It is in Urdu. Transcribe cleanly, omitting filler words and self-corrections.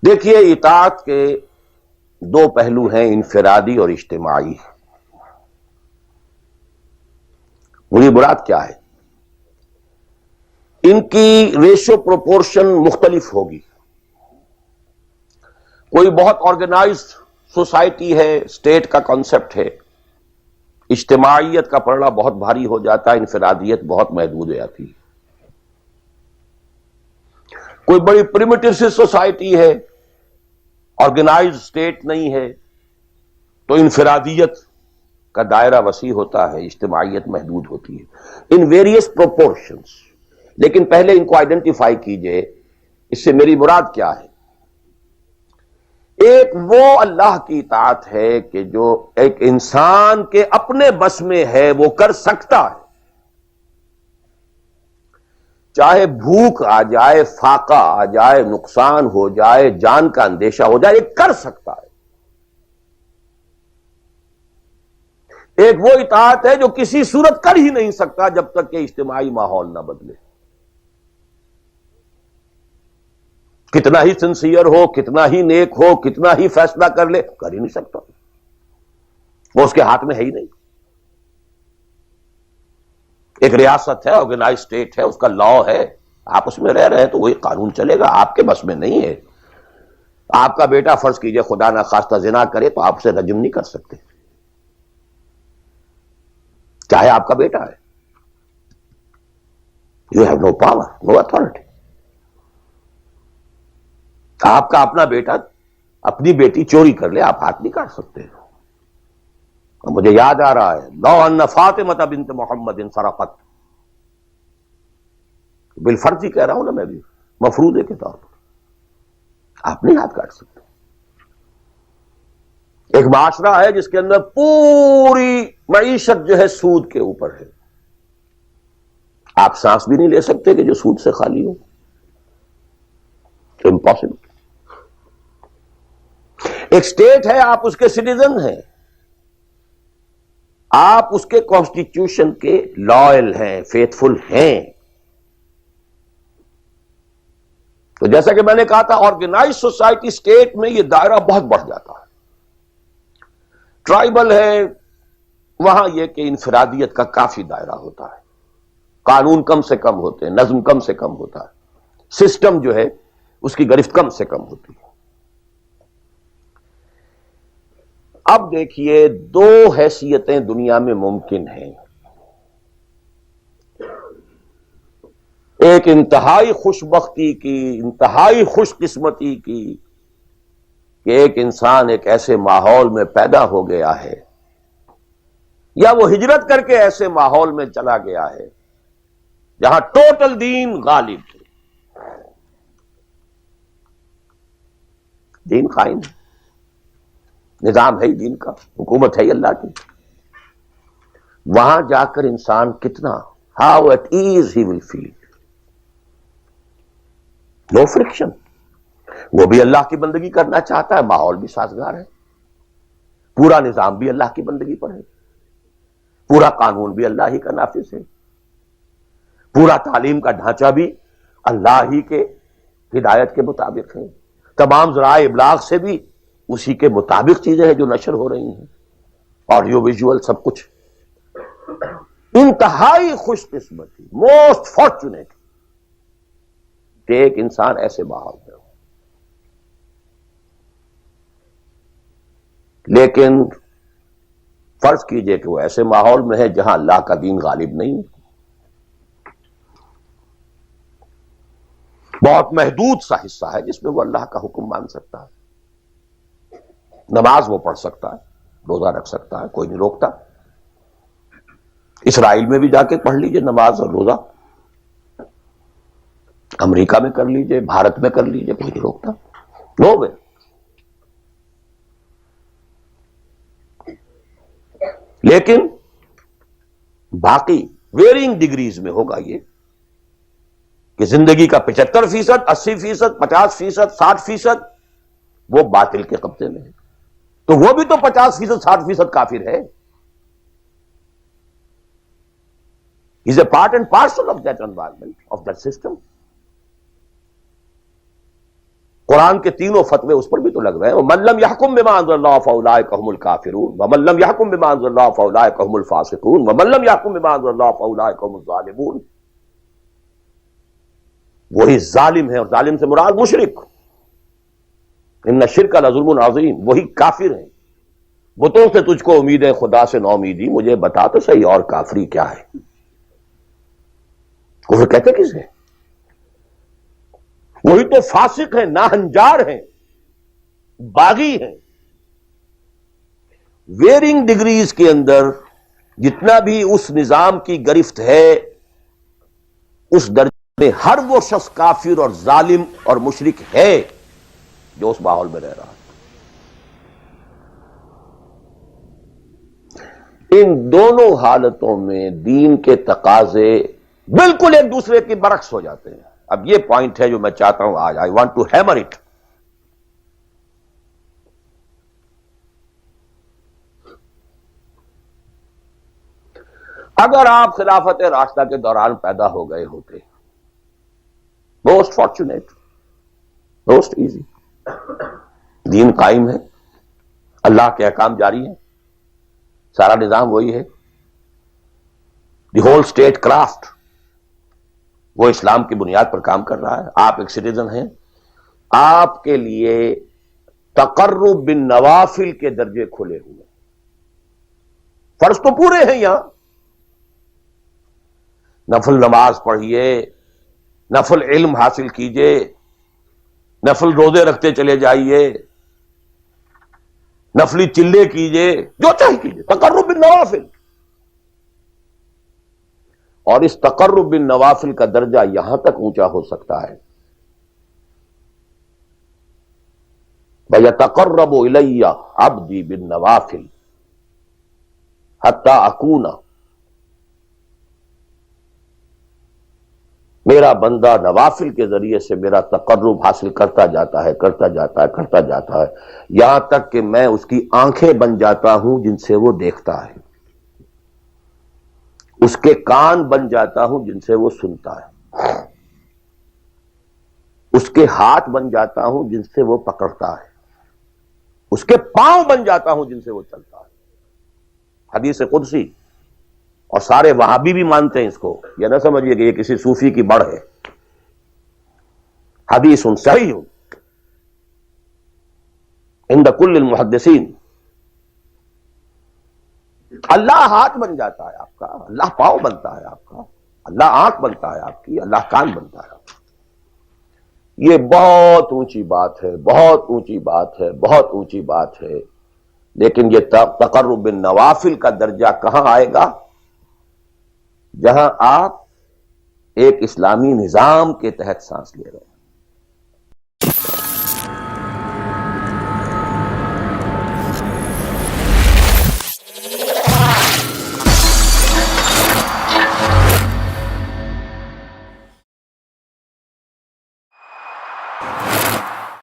دیکھیے، اطاعت کے دو پہلو ہیں، انفرادی اور اجتماعی۔ مجھے مراد کیا ہے؟ ان کی ریشو پروپورشن مختلف ہوگی۔ کوئی بہت آرگنائزڈ سوسائٹی ہے، اسٹیٹ کا کانسیپٹ ہے، اجتماعیت کا پڑھنا بہت بھاری ہو جاتا ہے، انفرادیت بہت محدود ہو جاتی ہے۔ کوئی بڑی پریمیٹو سی سوسائٹی ہے، آرگنائزڈ اسٹیٹ نہیں ہے، تو انفرادیت کا دائرہ وسیع ہوتا ہے، اجتماعیت محدود ہوتی ہے، ان ویریس پروپورشنز۔ لیکن پہلے ان کو آئیڈینٹیفائی کیجئے، اس سے میری مراد کیا ہے؟ ایک وہ اللہ کی اطاعت ہے کہ جو ایک انسان کے اپنے بس میں ہے، وہ کر سکتا ہے، چاہے بھوک آ جائے، فاقہ آ جائے، نقصان ہو جائے، جان کا اندیشہ ہو جائے، یہ کر سکتا ہے۔ ایک وہ اطاعت ہے جو کسی صورت کر ہی نہیں سکتا جب تک کہ اجتماعی ماحول نہ بدلے، کتنا ہی سنسیئر ہو، کتنا ہی نیک ہو، کتنا ہی فیصلہ کر لے، کر ہی نہیں سکتا، وہ اس کے ہاتھ میں ہے ہی نہیں۔ ایک ریاست ہے، آرگنائز اسٹیٹ ہے، اس کا لا ہے، آپ اس میں رہ رہے ہیں تو وہی قانون چلے گا، آپ کے بس میں نہیں ہے۔ آپ کا بیٹا فرض کیجئے خدا نہ خواستہ زنا کرے تو آپ اسے رجم نہیں کر سکتے، چاہے آپ کا بیٹا ہے۔ You have no power, no authority. آپ کا اپنا بیٹا اپنی بیٹی چوری کر لے، آپ ہاتھ نہیں کاٹ سکتے۔ اور مجھے یاد آ رہا ہے، لو ان فاطمہ بنت محمد سرقت، بالفرض ہی کہہ رہا ہوں نا میں بھی، مفروضے کے طور پر آپ نہیں ہاتھ کاٹ سکتے۔ ایک معاشرہ ہے جس کے اندر پوری معیشت جو ہے سود کے اوپر ہے، آپ سانس بھی نہیں لے سکتے کہ جو سود سے خالی ہو، امپاسبل۔ ایک اسٹیٹ ہے، آپ اس کے سٹیزن ہیں، آپ اس کے کانسٹیٹیوشن کے لائل ہیں، فیتھفل ہیں۔ تو جیسا کہ میں نے کہا تھا، آرگنائز سوسائٹی اسٹیٹ میں یہ دائرہ بہت بڑھ جاتا ہے۔ ٹرائبل ہے، وہاں یہ کہ انفرادیت کا کافی دائرہ ہوتا ہے، قانون کم سے کم ہوتے ہیں، نظم کم سے کم ہوتا ہے، سسٹم جو ہے اس کی گرفت کم سے کم ہوتی ہے۔ اب دیکھیے، دو حیثیتیں دنیا میں ممکن ہیں، ایک انتہائی خوش بختی کی، انتہائی خوش قسمتی کی، کہ ایک انسان ایک ایسے ماحول میں پیدا ہو گیا ہے، یا وہ ہجرت کر کے ایسے ماحول میں چلا گیا ہے جہاں ٹوٹل دین غالب ہے، دین قائم ہے، نظام ہے ہی دین کا، حکومت ہے ہی اللہ کی۔ وہاں جا کر انسان کتنا how at ease he will feel, no friction. وہ بھی اللہ کی بندگی کرنا چاہتا ہے، ماحول بھی سازگار ہے، پورا نظام بھی اللہ کی بندگی پر ہے، پورا قانون بھی اللہ ہی کا نافذ ہے، پورا تعلیم کا ڈھانچہ بھی اللہ ہی کے ہدایت کے مطابق ہے، تمام ذرائع ابلاغ سے بھی اسی کے مطابق چیزیں ہیں جو نشر ہو رہی ہیں، آڈیو ویژول سب کچھ۔ انتہائی خوش قسمتی، موسٹ فارچونیٹ کہ ایک انسان ایسے ماحول میں ہو۔ لیکن فرض کیجئے کہ وہ ایسے ماحول میں ہے جہاں اللہ کا دین غالب نہیں، بہت محدود سا حصہ ہے جس میں وہ اللہ کا حکم مان سکتا ہے، نماز وہ پڑھ سکتا ہے، روزہ رکھ سکتا ہے، کوئی نہیں روکتا۔ اسرائیل میں بھی جا کے پڑھ لیجئے نماز اور روزہ، امریکہ میں کر لیجئے، بھارت میں کر لیجئے، کوئی نہیں روکتا، نو وے۔ لیکن باقی ویرینگ ڈگریز میں ہوگا یہ کہ زندگی کا 75%، 80%، 50%، 60% وہ باطل کے قبضے میں ہے، تو وہ بھی تو 50%، 60% کافر ہے۔ He's a part and parcel of that environment, of that system. قرآن کے تینوں فتوے اس پر بھی تو لگ رہے ہیں. وَمَن لَّمْ يَحْكُم بِمَا أَنزَلَ اللَّهُ فَأُولَٰئِكَ هُمُ الْكَافِرُونَ وَمَن لَّمْ يَحْكُم بِمَا أَنزَلَ اللَّهُ فَأُولَٰئِكَ هُمُ الْفَاسِقُونَ وَمَن لَّمْ يَحْكُم بِمَا أَنزَلَ اللَّهُ فَأُولَٰئِكَ هُمُ الظَّالِمُونَ. وہی ظالم ہے، اور ظالم سے مراد مشرک. ان الشرک لظلم عظیم، وہی کافر ہیں. بتوں سے تجھ کو امید ہے، خدا سے نا امیدی. مجھے بتا تو صحیح اور کافری کیا ہے؟ کفر کہتے کسے؟ وہی تو فاسق ہیں، ناہنجار ہیں، باغی ہیں. ویئرنگ ڈگریز کے اندر جتنا بھی اس نظام کی گرفت ہے، اس درجے میں ہر وہ شخص کافر اور ظالم اور مشرک ہے جو اس ماحول میں رہ رہا ہے. ان دونوں حالتوں میں دین کے تقاضے بالکل ایک دوسرے کے برعکس ہو جاتے ہیں. اب یہ پوائنٹ ہے جو میں چاہتا ہوں آج I want to hammer it. اگر آپ خلافت راشدہ کے دوران پیدا ہو گئے ہوتے، موسٹ فارچونیٹ، موسٹ ایزی. دین قائم ہے، اللہ کے احکام جاری ہیں، سارا نظام وہی ہے. دی ہول اسٹیٹ کرافٹ وہ اسلام کی بنیاد پر کام کر رہا ہے. آپ ایک سٹیزن ہیں، آپ کے لیے تقرب بالنوافل کے درجے کھلے ہوئے. فرض تو پورے ہیں یہاں. نفل نماز پڑھیے، نفل علم حاصل کیجئے، نفل روزے رکھتے چلے جائیے، نفلی چلے کیجئے، جو چاہیے کیجئے. تقرب بالنوافل. اور اس تقرب بالنوافل کا درجہ یہاں تک اونچا ہو سکتا ہے وَيَتَقَرَّبُ إِلَيَّ عَبْدِي بِالنَّوَافِلِ حَتَّى أَكُونَ. میرا بندہ نوافل کے ذریعے سے میرا تقرب حاصل کرتا جاتا ہے، کرتا جاتا ہے، کرتا جاتا ہے، یہاں تک کہ میں اس کی آنکھیں بن جاتا ہوں جن سے وہ دیکھتا ہے، اس کے کان بن جاتا ہوں جن سے وہ سنتا ہے، اس کے ہاتھ بن جاتا ہوں جن سے وہ پکڑتا ہے، اس کے پاؤں بن جاتا ہوں جن سے وہ چلتا ہے. حدیث قدسی، اور سارے وہابی بھی مانتے ہیں اس کو. یہ نہ سمجھیے کہ یہ کسی صوفی کی بڑھ ہے. حدیث صحیح عند کل المحدثین. اللہ ہاتھ بن جاتا ہے آپ کا، اللہ پاؤں بنتا ہے آپ کا، اللہ آنکھ بنتا ہے آپ کی، اللہ کان بنتا ہے آپ کا. یہ بہت اونچی بات ہے، بہت اونچی بات ہے، بہت اونچی بات ہے. لیکن یہ تقرب بالنوافل کا درجہ کہاں آئے گا؟ جہاں آپ ایک اسلامی نظام کے تحت سانس لے رہے ہیں.